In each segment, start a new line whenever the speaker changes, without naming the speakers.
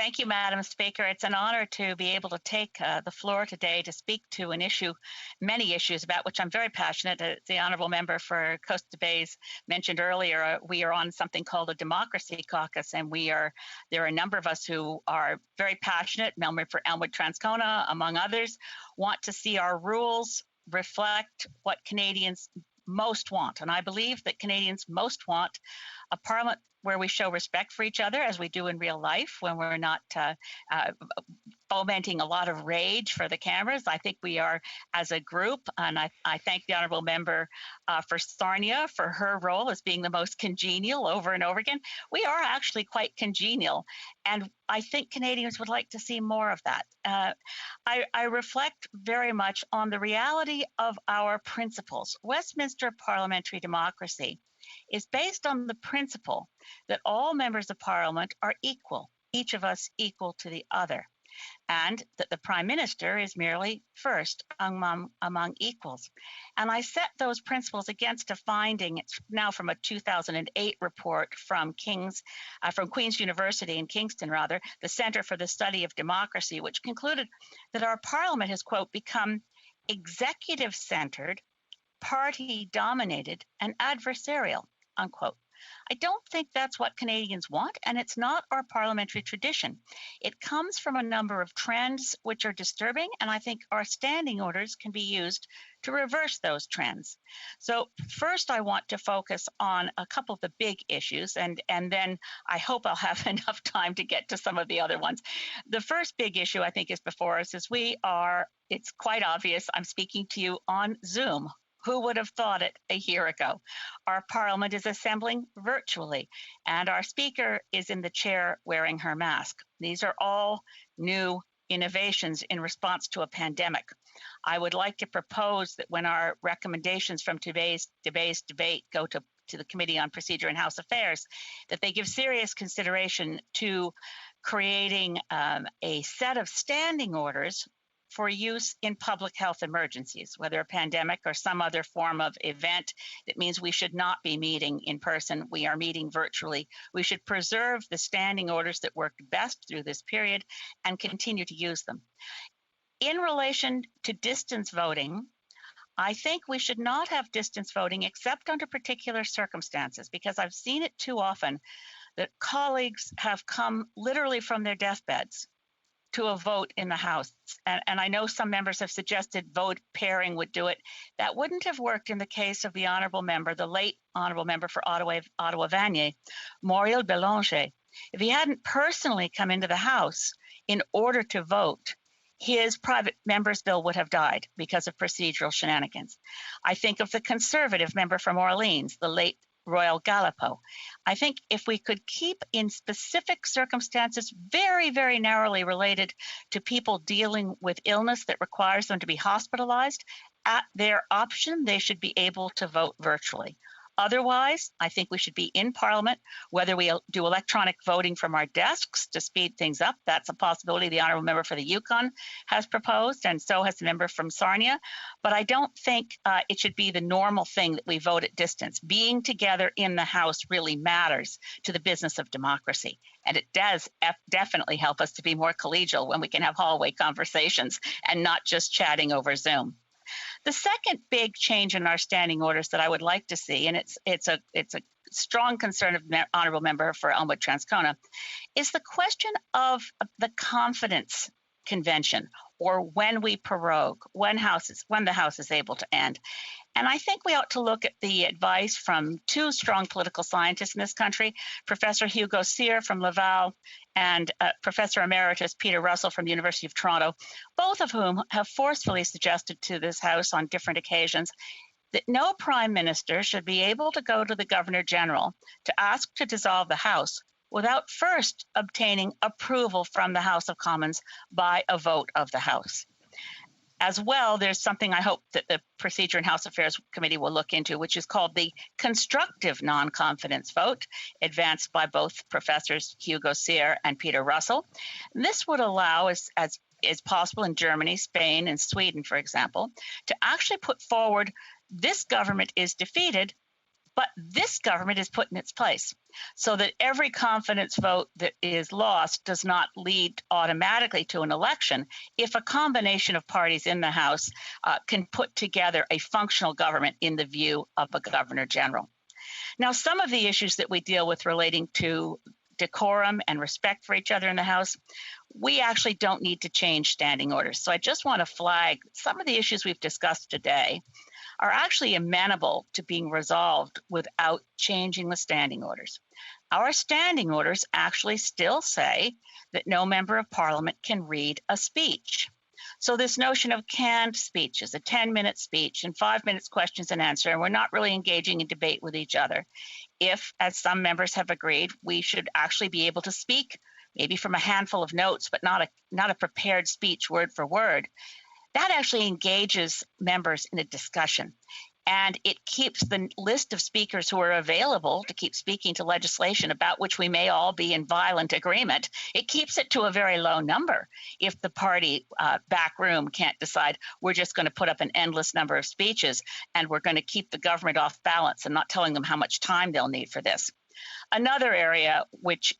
Thank you, Madam Speaker. It's an honor to be able to take the floor today to speak to an issue, many issues about which I'm very passionate. As the Honourable Member for Coast Bays mentioned earlier, we are on something called a democracy caucus, and there are a number of us who are very passionate, member for Elmwood, Transcona, among others, want to see our rules reflect what Canadians most want. And I believe that Canadians most want a parliament where we show respect for each other, as we do in real life, when we're not fomenting a lot of rage for the cameras. I think we are as a group, and I thank the Honourable Member for Sarnia for her role as being the most congenial over and over again. We are actually quite congenial, and I think Canadians would like to see more of that. I reflect very much on the reality of our principles. Westminster parliamentary democracy is based on the principle that all members of Parliament are equal, each of us equal to the other, and that the Prime Minister is merely first among equals. And I set those principles against a finding, it's now from a 2008 report from Queen's University in Kingston, the Centre for the Study of Democracy, which concluded that our Parliament has, quote, become executive-centred, party-dominated, and adversarial, unquote. I don't think that's what Canadians want, and it's not our parliamentary tradition. It comes from a number of trends which are disturbing, and I think our standing orders can be used to reverse those trends. So first, I want to focus on a couple of the big issues, and then I hope I'll have enough time to get to some of the other ones. The first big issue I think is before us is it's quite obvious, I'm speaking to you on Zoom. Who would have thought it a year ago? Our Parliament is assembling virtually, and our Speaker is in the chair wearing her mask. These are all new innovations in response to a pandemic. I would like to propose that when our recommendations from today's debate go to the Committee on Procedure and House Affairs, that they give serious consideration to creating a set of standing orders for use in public health emergencies, whether a pandemic or some other form of event that means we should not be meeting in person, we are meeting virtually. We should preserve the standing orders that worked best through this period and continue to use them. In relation to distance voting, I think we should not have distance voting except under particular circumstances, because I've seen it too often that colleagues have come literally from their deathbeds to a vote in the House. And I know some members have suggested vote pairing would do it. That wouldn't have worked in the case of the Honourable Member, the late Honourable Member for Ottawa-Vanier, Mauriel Bélanger. If he hadn't personally come into the House in order to vote, his private member's bill would have died because of procedural shenanigans. I think of the Conservative member from Orleans, the late Royal Gallipo. I think if we could keep in specific circumstances very, very narrowly related to people dealing with illness that requires them to be hospitalized, at their option, they should be able to vote virtually. Otherwise, I think we should be in Parliament, whether we do electronic voting from our desks to speed things up. That's a possibility the Honourable Member for the Yukon has proposed, and so has the member from Sarnia. But I don't think it should be the normal thing that we vote at distance. Being together in the House really matters to the business of democracy. And it does definitely help us to be more collegial when we can have hallway conversations and not just chatting over Zoom. The second big change in our standing orders that I would like to see, and it's a strong concern of Honourable Member for Elmwood Transcona, is the question of the confidence convention, or when we prorogue, when the House is able to end. And I think we ought to look at the advice from two strong political scientists in this country, Professor Hugo Cyr from Laval and Professor Emeritus Peter Russell from the University of Toronto, both of whom have forcefully suggested to this House on different occasions that no Prime Minister should be able to go to the Governor General to ask to dissolve the House without first obtaining approval from the House of Commons by a vote of the House. As well, there's something I hope that the Procedure and House Affairs Committee will look into, which is called the constructive non-confidence vote, advanced by both Professors Hugo Cyr and Peter Russell. And this would allow, as is possible in Germany, Spain, and Sweden, for example, to actually put forward, this government is defeated, But this government is put in its place so that every confidence vote that is lost does not lead automatically to an election if a combination of parties in the House can put together a functional government in the view of a governor general. Now, some of the issues that we deal with relating to decorum and respect for each other in the House, we actually don't need to change standing orders. So I just want to flag some of the issues we've discussed today are actually amenable to being resolved without changing the standing orders. Our standing orders actually still say that no member of parliament can read a speech. So this notion of canned speeches, a 10-minute speech and 5 minutes questions and answer, and we're not really engaging in debate with each other. If, as some members have agreed, we should actually be able to speak maybe from a handful of notes, but not a prepared speech word for word, that actually engages members in a discussion. And it keeps the list of speakers who are available to keep speaking to legislation about which we may all be in violent agreement. It keeps it to a very low number if the party back room can't decide we're just going to put up an endless number of speeches and we're going to keep the government off balance and not telling them how much time they'll need for this. Another area which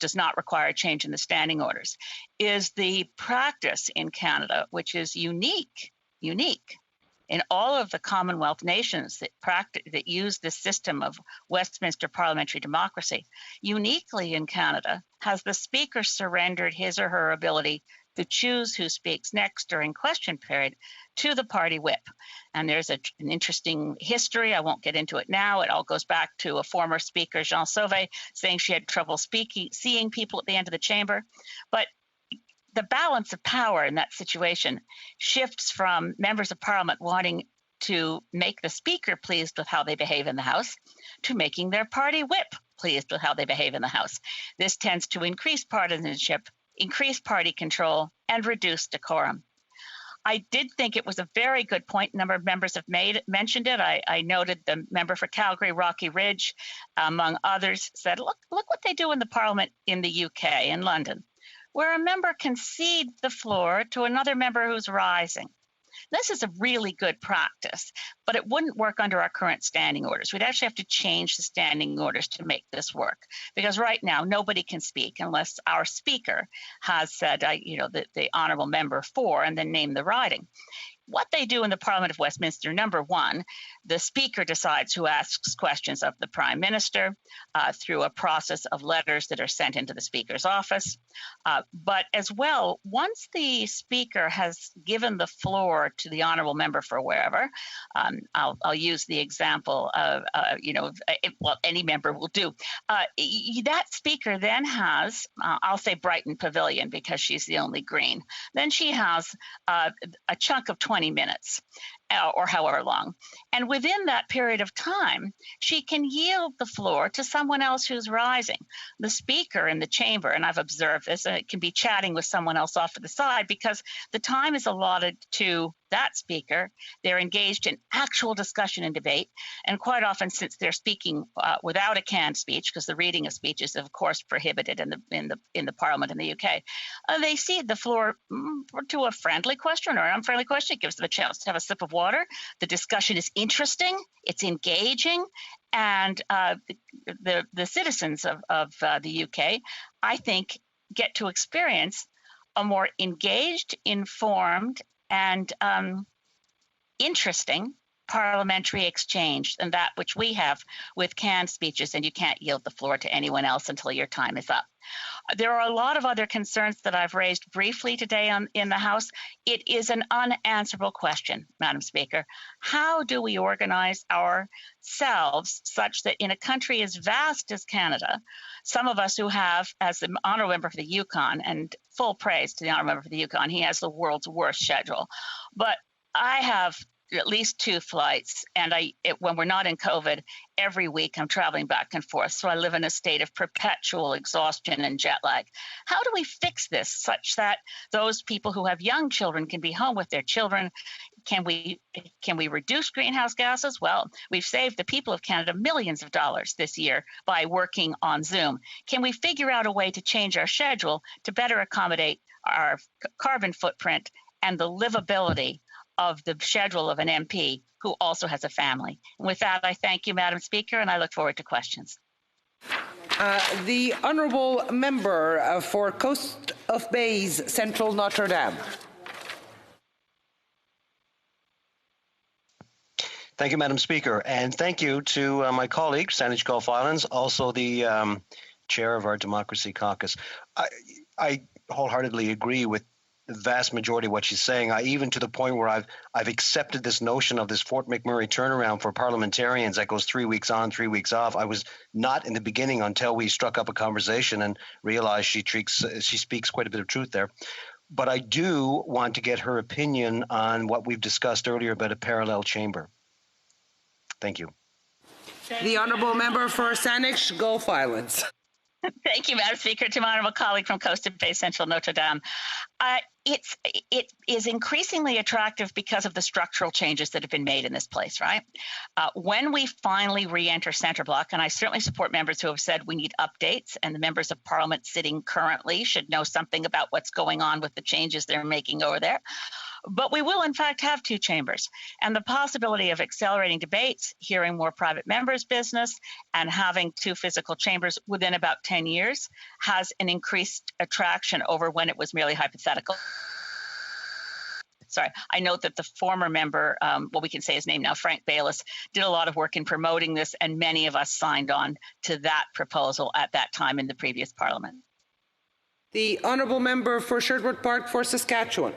does not require a change in the standing orders is the practice in Canada, which is unique in all of the Commonwealth nations that use this system of Westminster parliamentary democracy. Uniquely in Canada, has the speaker surrendered his or her ability to choose who speaks next during question period to the party whip. And there's an interesting history. I won't get into it now. It all goes back to a former speaker, Jean Sauvé, saying she had trouble seeing people at the end of the chamber. But the balance of power in that situation shifts from members of parliament wanting to make the speaker pleased with how they behave in the House to making their party whip pleased with how they behave in the House. This tends to increase partisanship, increase party control, and reduce decorum. I did think it was a very good point. A number of members have mentioned it. I noted the member for Calgary, Rocky Ridge, among others, said, look what they do in the Parliament in the UK, in London, where a member can cede the floor to another member who's rising. This is a really good practice, but it wouldn't work under our current standing orders. We'd actually have to change the standing orders to make this work, because right now nobody can speak unless our speaker has said, the honourable member for, and then name the riding. What they do in the Parliament of Westminster, number one, the Speaker decides who asks questions of the Prime Minister through a process of letters that are sent into the Speaker's office. But as well, once the Speaker has given the floor to the honourable member for wherever, I'll use the example of, any member will do. That Speaker then has, I'll say Brighton Pavilion because she's the only green. Then she has a chunk of 20 minutes or however long. And within that period of time, she can yield the floor to someone else who's rising. The speaker in the chamber, and I've observed this, and it can be chatting with someone else off to the side because the time is allotted to that speaker. They're engaged in actual discussion and debate. And quite often, since they're speaking without a canned speech, because the reading of speech is, of course, prohibited in the Parliament in the UK, they cede the floor to a friendly question or an unfriendly question. It gives them a chance to have a sip of water. The discussion is interesting, it's engaging, and the citizens of the UK, I think, get to experience a more engaged, informed, and interesting parliamentary exchange than that which we have with canned speeches, and you can't yield the floor to anyone else until your time is up. There are a lot of other concerns that I've raised briefly today in the House. It is an unanswerable question, Madam Speaker. How do we organize ourselves such that in a country as vast as Canada, some of us who have, as the honourable member for the Yukon, and full praise to the honourable member for the Yukon, he has the world's worst schedule, but I have at least 2 flights, and when we're not in COVID, every week I'm traveling back and forth. So I live in a state of perpetual exhaustion and jet lag. How do we fix this such that those people who have young children can be home with their children? Can we reduce greenhouse gases? Well, we've saved the people of Canada millions of dollars this year by working on Zoom. Can we figure out a way to change our schedule to better accommodate our carbon footprint and the livability of the schedule of an MP who also has a family. And with that, I thank you, Madam Speaker, and I look forward to questions.
The honourable member for Coast of Bays, Central Notre Dame.
Thank you, Madam Speaker, and thank you to my colleague, Saanich Gulf Islands, also the chair of our Democracy Caucus. I wholeheartedly agree with the vast majority of what she's saying. Even to the point where I've accepted this notion of this Fort McMurray turnaround for parliamentarians that goes 3 weeks on, 3 weeks off. I was not in the beginning until we struck up a conversation and realized she speaks quite a bit of truth there. But I do want to get her opinion on what we've discussed earlier about a parallel chamber. Thank you.
The honourable member for Saanich Gulf Islands.
Thank you, Madam Speaker. To my honourable colleague from Coast of Bay, Central Notre Dame. It is increasingly attractive because of the structural changes that have been made in this place, right? When we finally re-enter Centre Block, and I certainly support members who have said we need updates, and the members of Parliament sitting currently should know something about what's going on with the changes they're making over there. But we will, in fact, have two chambers. And the possibility of accelerating debates, hearing more private members' business, and having two physical chambers within about 10 years has an increased attraction over when it was merely hypothetical. Sorry, I note that the former member, well, we can say his name now, Frank Bayliss, did a lot of work in promoting this, and many of us signed on to that proposal at that time in the previous Parliament.
The honourable member for Sherwood Park for Saskatchewan.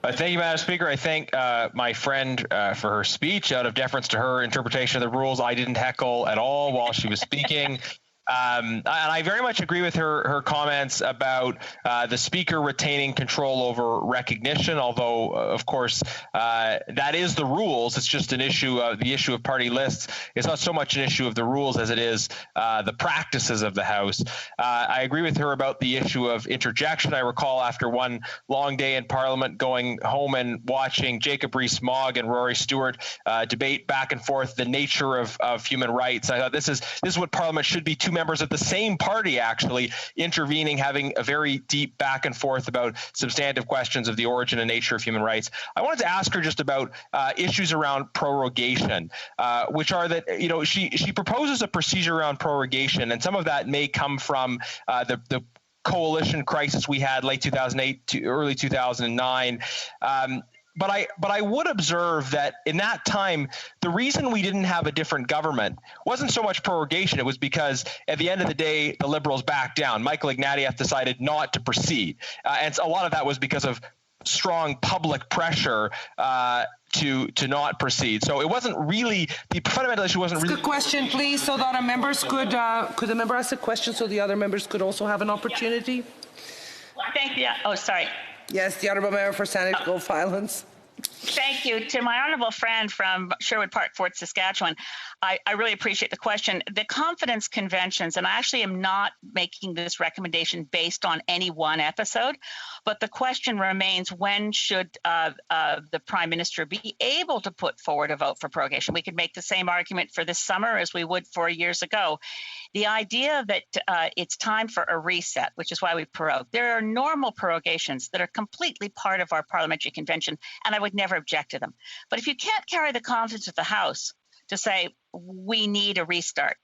Thank you, Madam Speaker. I thank my friend for her speech. Out of deference to her interpretation of the rules, I didn't heckle at all while she was speaking. And I very much agree with her comments about the Speaker retaining control over recognition, although, of course, that is the rules. It's just an issue of the issue of party lists. It's not so much an issue of the rules as it is the practices of the House. I agree with her about the issue of interjection. I recall after one long day in Parliament going home and watching Jacob Rees-Mogg and Rory Stewart debate back and forth the nature of human rights. I thought this is what Parliament should be. Two members of the same party actually intervening, having a very deep back and forth about substantive questions of the origin and nature of human rights. I wanted to ask her just about issues around prorogation, which are that, you know, she proposes a procedure around prorogation, and some of that may come from the coalition crisis we had late 2008 to early 2009. But I would observe that in that time, the reason we didn't have a different government wasn't so much prorogation. It was because at the end of the day, the Liberals backed down. Michael Ignatieff decided not to proceed. And a lot of that was because of strong public pressure to not proceed. So it wasn't really, the fundamental issue wasn't really.
Ask a question, please, so that our members could the member ask a question so the other members could also have an opportunity?
Thank you. Oh, sorry.
Yes, the honourable member for Saanich Gulf Islands.
Thank you. To my honourable friend from Sherwood Park, Fort Saskatchewan, I really appreciate the question. The confidence conventions, and I actually am not making this recommendation based on any one episode, but the question remains, when should the Prime Minister be able to put forward a vote for prorogation? We could make the same argument for this summer as we would 4 years ago. The idea that it's time for a reset, which is why we prorogue. There are normal prorogations that are completely part of our parliamentary convention, and I would never object to them. But if you can't carry the confidence of the House to say, we need a restart,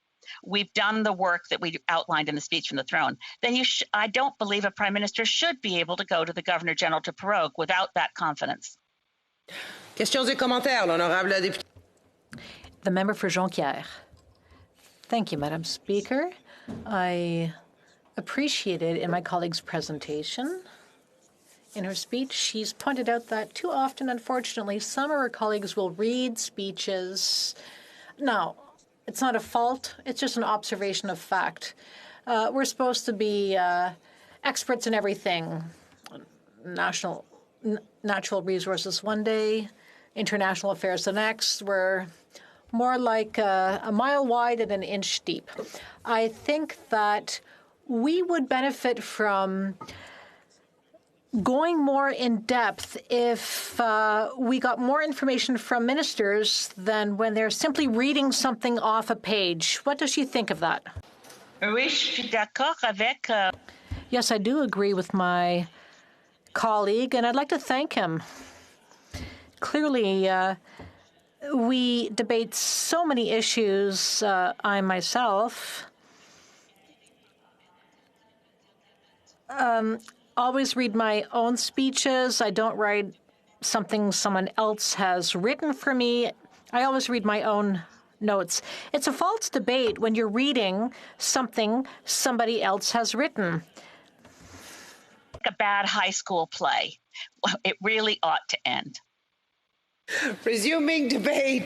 we've done the work that we outlined in the speech from the throne, then I don't believe a Prime Minister should be able to go to the Governor General to prorogue without that confidence.
Questions et commentaires, l'honorable député.
The member for Jonquière. Thank you, Madam Speaker. I appreciated in my colleague's presentation. In her speech, she's pointed out that too often, unfortunately, some of her colleagues will read speeches. Now, it's not a fault. It's just an observation of fact. We're supposed to be experts in everything. Natural resources one day, international affairs the next. We're more like a mile wide and an inch deep. I think that we would benefit from going more in depth if we got more information from ministers than when they're simply reading something off a page. What does she think of that?
Oui, je suis d'accord avec.
Yes, I do agree with my colleague, and I'd like to thank him. Clearly, We debate so many issues. I myself always read my own speeches. I don't write something someone else has written for me. I always read my own notes. It's a false debate when you're reading something somebody else has written.
A bad high school play. It really ought to end.
Resuming debate.